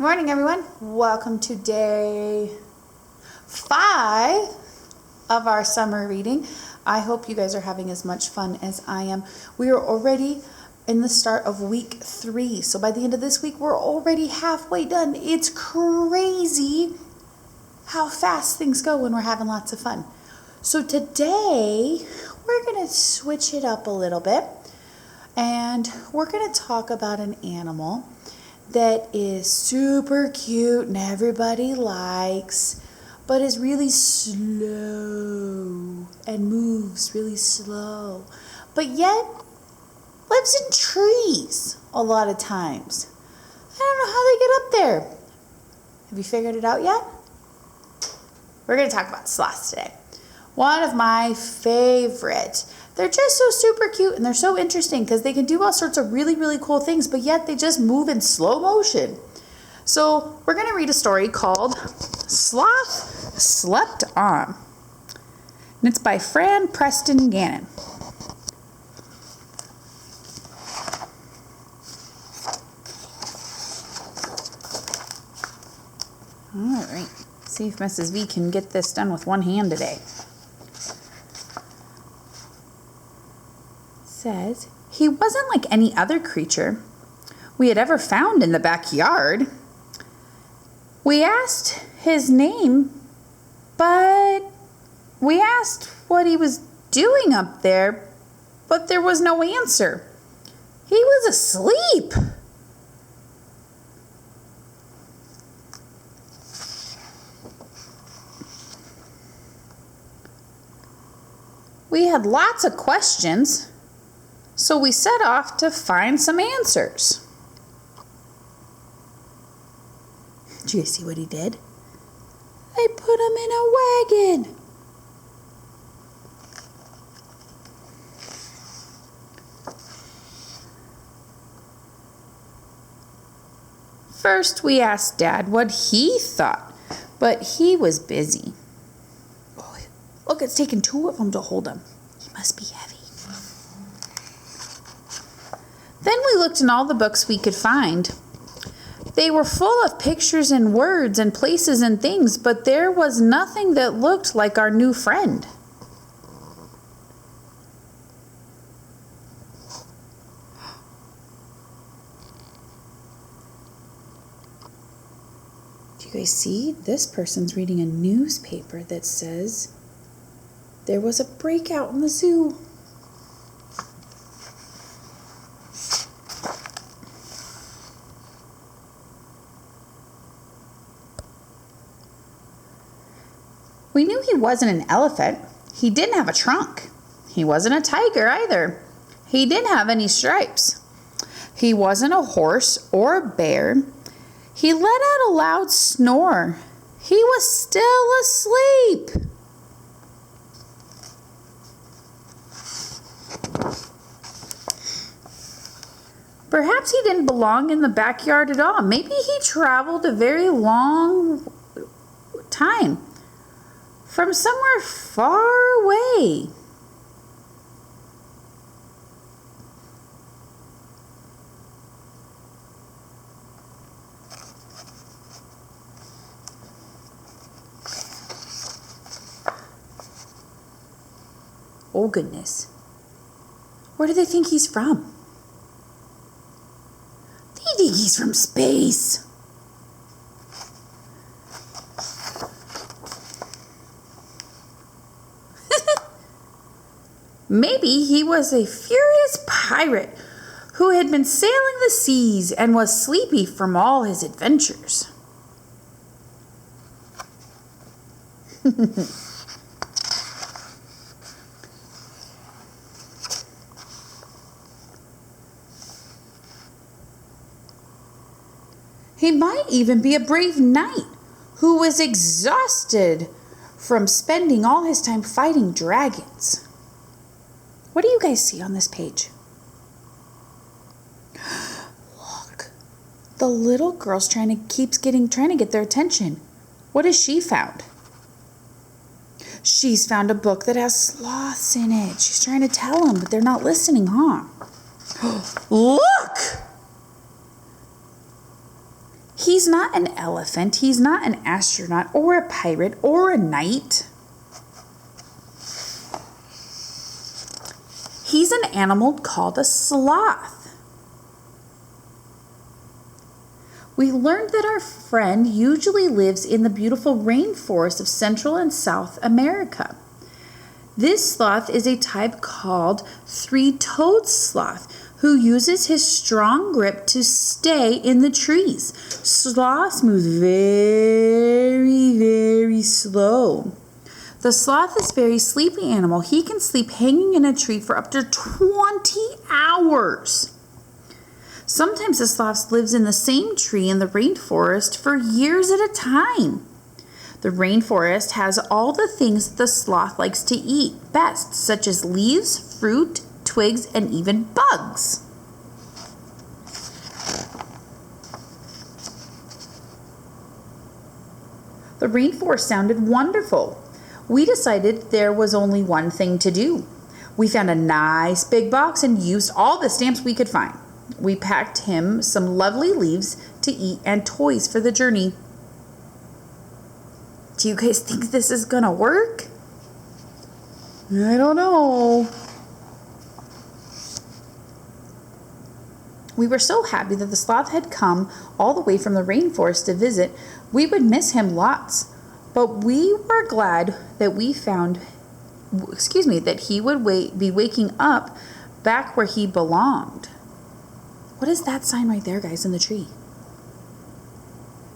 Morning, everyone. Welcome to day 5 of our summer reading. I hope you guys are having as much fun as I am. We are already in the start of week 3. So by the end of this week, we're already halfway done. It's crazy how fast things go when we're having lots of fun. So today, we're going to switch it up a little bit. And we're going to talk about an animal that is super cute and everybody likes, but is really slow and moves really slow, but yet lives in trees a lot of times. I don't know how they get up there. Have you figured it out yet? We're going to talk about sloths today. One of my favorite. They're just so super cute and they're so interesting because they can do all sorts of really, really cool things, but yet they just move in slow motion. So we're going to read a story called Sloth Slept On. And it's by Fran Preston Gannon. All right. See if Mrs. V can get this done with one hand today. Says, he wasn't like any other creature we had ever found in the backyard. We asked his name, but we asked what he was doing up there, but there was no answer. He was asleep. We had lots of questions. So we set off to find some answers. Did you guys see what he did? They put him in a wagon. First, we asked Dad what he thought, but he was busy. Oh, look, it's taken 2 of them to hold him. He must be heavy. Then we looked in all the books we could find. They were full of pictures and words and places and things, but there was nothing that looked like our new friend. Do you guys see? This person's reading a newspaper that says there was a breakout in the zoo. We knew he wasn't an elephant. He didn't have a trunk. He wasn't a tiger either. He didn't have any stripes. He wasn't a horse or a bear. He let out a loud snore. He was still asleep. Perhaps he didn't belong in the backyard at all. Maybe he traveled a very long time from somewhere far away. Oh goodness. Where do they think he's from? They think he's from space. Maybe he was a furious pirate who had been sailing the seas and was sleepy from all his adventures. He might even be a brave knight who was exhausted from spending all his time fighting dragons. What do you guys see on this page? Look, the little girl's trying to get their attention. What has she found? She's found a book that has sloths in it. She's trying to tell them, but they're not listening, huh? Look! He's not an elephant. He's not an astronaut or a pirate or a knight. He's an animal called a sloth. We learned that our friend usually lives in the beautiful rainforest of Central and South America. This sloth is a type called three-toed sloth who uses his strong grip to stay in the trees. Sloths move very, very slow. The sloth is a very sleepy animal. He can sleep hanging in a tree for up to 20 hours. Sometimes the sloth lives in the same tree in the rainforest for years at a time. The rainforest has all the things the sloth likes to eat best, such as leaves, fruit, twigs, and even bugs. The rainforest sounded wonderful. We decided there was only one thing to do. We found a nice big box and used all the stamps we could find. We packed him some lovely leaves to eat and toys for the journey. Do you guys think this is gonna work? I don't know. We were so happy that the sloth had come all the way from the rainforest to visit. We would miss him lots, but we were glad that that he would be waking up back where he belonged. What is that sign right there, guys, in the tree?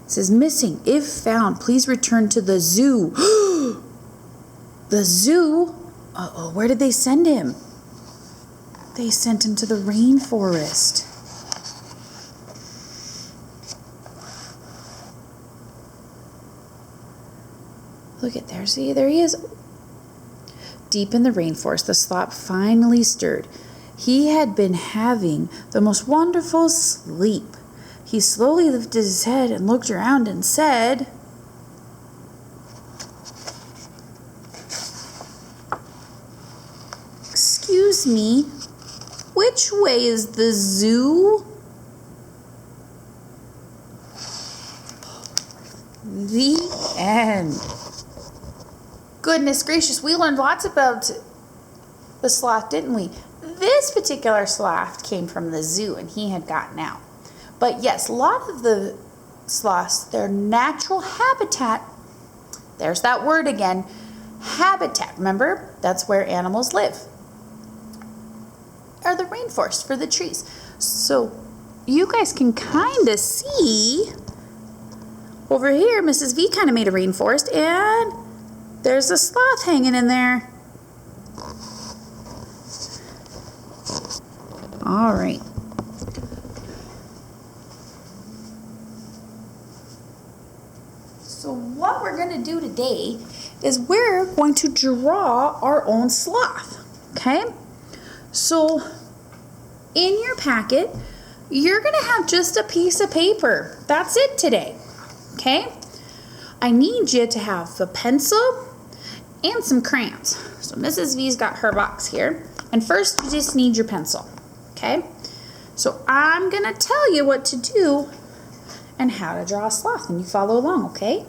It says, missing. If found, please return to the zoo. The zoo? Uh-oh, where did they send him? They sent him to the rainforest. Look at there. See, there he is. Deep in the rainforest, the sloth finally stirred. He had been having the most wonderful sleep. He slowly lifted his head and looked around and said, "Excuse me, which way is the zoo?" The end. Goodness gracious, we learned lots about the sloth, didn't we? This particular sloth came from the zoo and he had gotten out. But yes, a lot of the sloths, their natural habitat, there's that word again, habitat, remember? That's where animals live, are the rainforest for the trees. So you guys can kind of see over here, Mrs. V kind of made a rainforest and there's a sloth hanging in there. All right. So what we're going to do today is we're going to draw our own sloth, okay? So in your packet, you're going to have just a piece of paper. That's it today, okay? I need you to have a pencil and some crayons. So Mrs. V's got her box here. And first, you just need your pencil. Okay, so I'm gonna tell you what to do and how to draw a sloth, and you follow along, okay?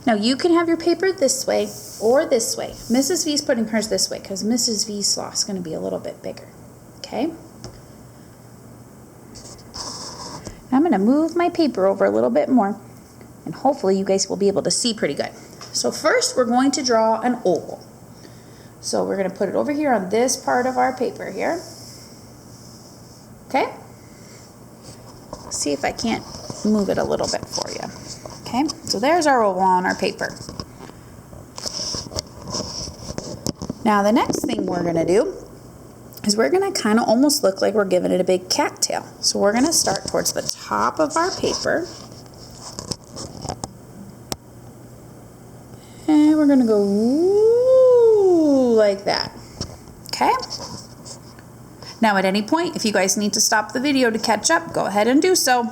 Now you can have your paper this way or this way. Mrs. V's putting hers this way because Mrs. V's sloth's gonna be a little bit bigger, okay? I'm gonna move my paper over a little bit more, and hopefully you guys will be able to see pretty good. So first we're going to draw an oval. So we're gonna put it over here on this part of our paper here. Okay, see if I can't move it a little bit for you. Okay, so there's our oval on our paper. Now the next thing we're going to do is we're going to kind of almost look like we're giving it a big cattail. So we're going to start towards the top of our paper. And we're going to go like that. Okay. Now at any point, if you guys need to stop the video to catch up, go ahead and do so.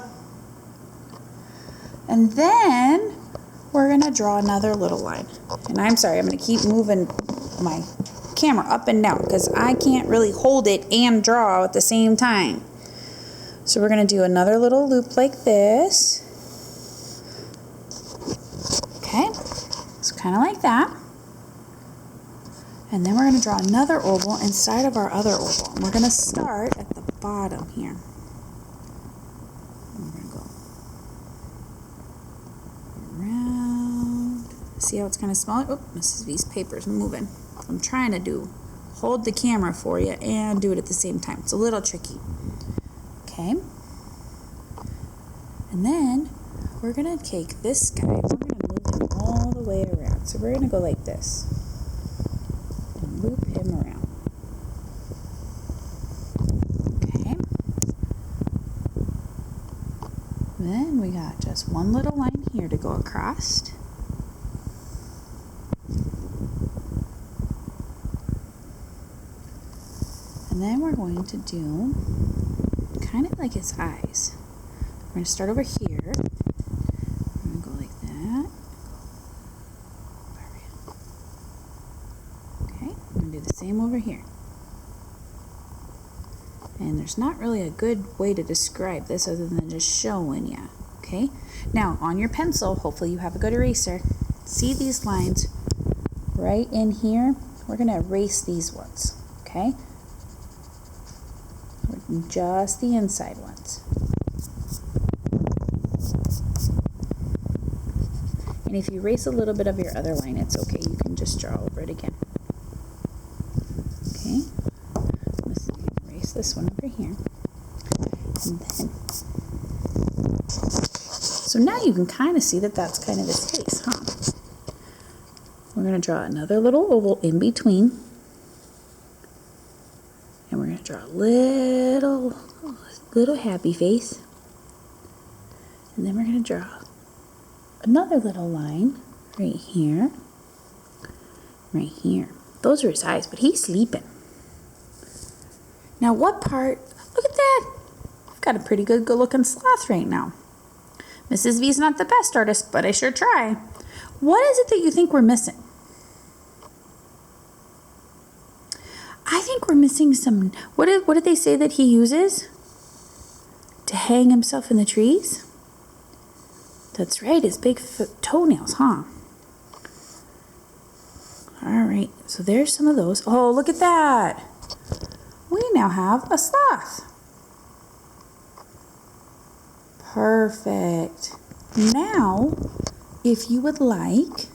And then we're gonna draw another little line. And I'm sorry, I'm gonna keep moving my camera up and down because I can't really hold it and draw at the same time. So we're gonna do another little loop like this. kind of like that. And then we're going to draw another oval inside of our other oval. And we're going to start at the bottom here. And we're going to go around. See how it's kind of smaller? Oh, Mrs. V's paper's moving. I'm trying to hold the camera for you and do it at the same time. It's a little tricky. Okay. And then we're going to take this guy and we're going to move him all the way around. So we're going to go like this. Loop him around. Okay. Then we got just one little line here to go across. And then we're going to do kind of like his eyes. We're going to start over here. We're going to go like that. Do the same over here. And there's not really a good way to describe this other than just showing you. Okay, now on your pencil, hopefully you have a good eraser. See these lines right in here? We're going to erase these ones. Okay, just the inside ones. And if you erase a little bit of your other line, it's okay. You can just draw over it again. Let's erase this one over here. And then, so now you can kind of see that that's kind of his face, huh? We're going to draw another little oval in between. And we're going to draw a little happy face. And then we're going to draw another little line right here. Right here. Those are his eyes, but he's sleeping. Now what part, look at that. I've got a pretty good looking sloth right now. Mrs. V's not the best artist, but I sure try. What is it that you think we're missing? I think we're missing some, what did they say that he uses to hang himself in the trees? That's right, his big toenails, huh? All right, so there's some of those. Oh, look at that. We now have a sloth. Perfect. Now, if you would like,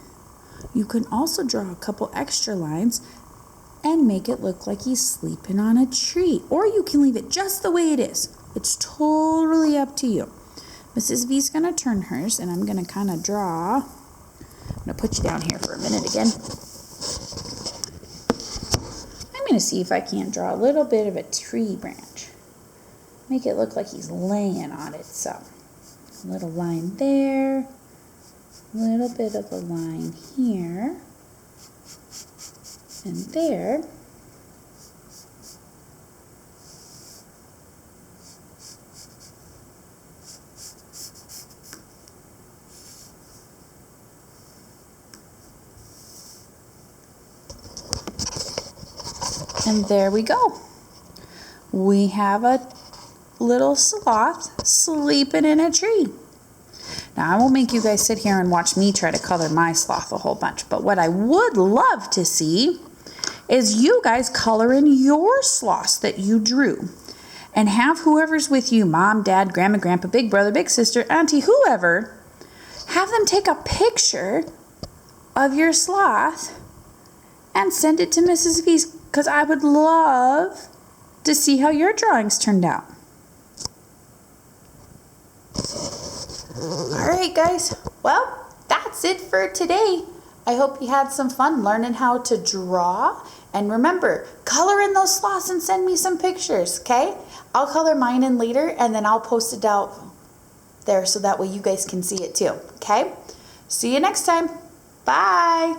you can also draw a couple extra lines and make it look like he's sleeping on a tree. Or you can leave it just the way it is. It's totally up to you. Mrs. V's gonna turn hers, and I'm gonna kind of draw. I'm gonna put you down here for a minute again. I'm gonna see if I can't draw a little bit of a tree branch. Make it look like he's laying on it. So, a little line there, a little bit of a line here, and there. And there we go. We have a little sloth sleeping in a tree. Now, I won't make you guys sit here and watch me try to color my sloth a whole bunch, but what I would love to see is you guys color in your sloths that you drew. And have whoever's with you, mom, dad, grandma, grandpa, big brother, big sister, auntie, whoever, have them take a picture of your sloth and send it to Mrs. V's, because I would love to see how your drawings turned out. All right, guys. Well, that's it for today. I hope you had some fun learning how to draw. And remember, color in those sloths and send me some pictures, okay? I'll color mine in later, and then I'll post it out there so that way you guys can see it too, okay? See you next time. Bye.